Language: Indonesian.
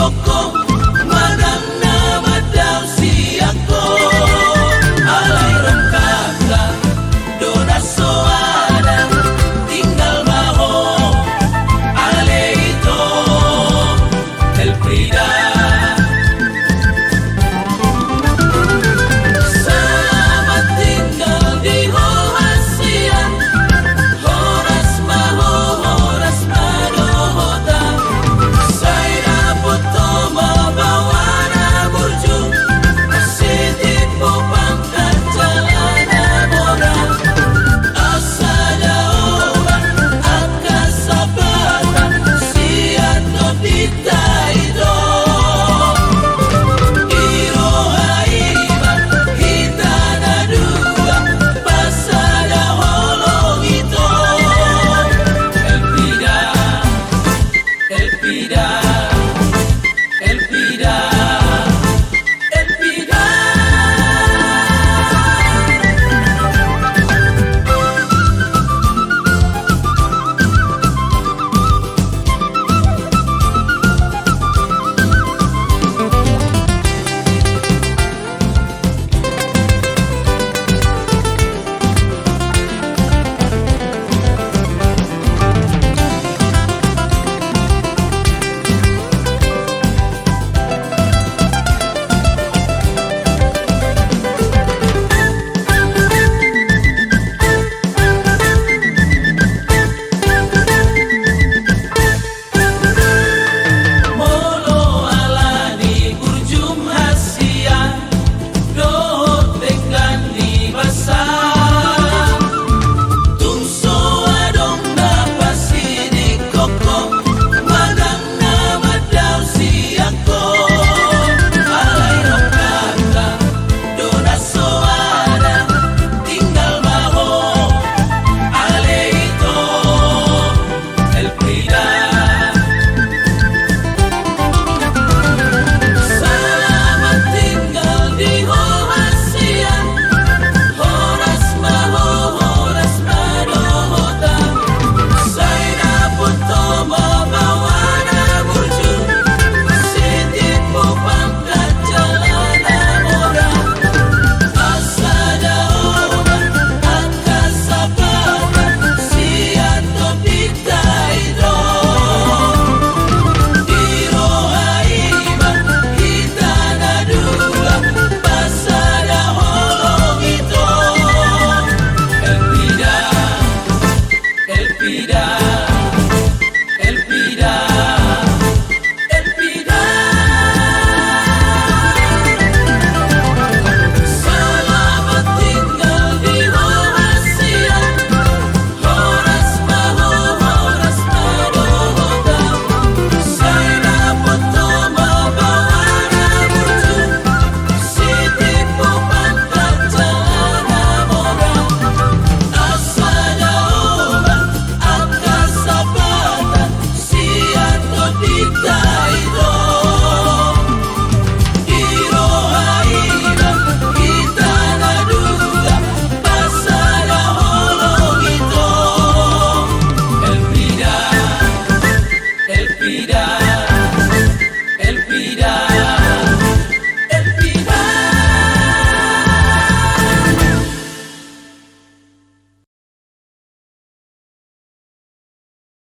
koko manangna madaw siyako alay rongkaka dona soada tinggal maho aleito el Frida. Selamat tinggal di Hohasia, horas maho horas madohota. Saya dapat mabawa burju sedih pangkat jalan mora asa jauhan akas sabatan siat no ditaido iro haiban kita nadua pasada holong itu el Frida, el Frida, el Frida, el Frida. Molo alani burjum hasia dohot tekan di basah tungso adong napasi di koko manangna madaw siyako alay rongkaka dona soada tinggal maho aleito el Frida. Selamat tinggal di Hohasia, horas maho horas madohota. Saya dapat mabawa burju sedih pangkat jalan mora asa jauhan akas sabatan siat no ditaido iro haiban kita nadua pasada holong itu el Frida, el Frida, el Frida, el Frida. Selamat tinggal di Hohasia, horas maho horas madohota. Saya dapat mabawa burju sedih pangkat jalan mora asa jauhan akas sabatan siat no ditaido iro haiban kita nadua pasada holong itu el Frida, el Frida, el Frida.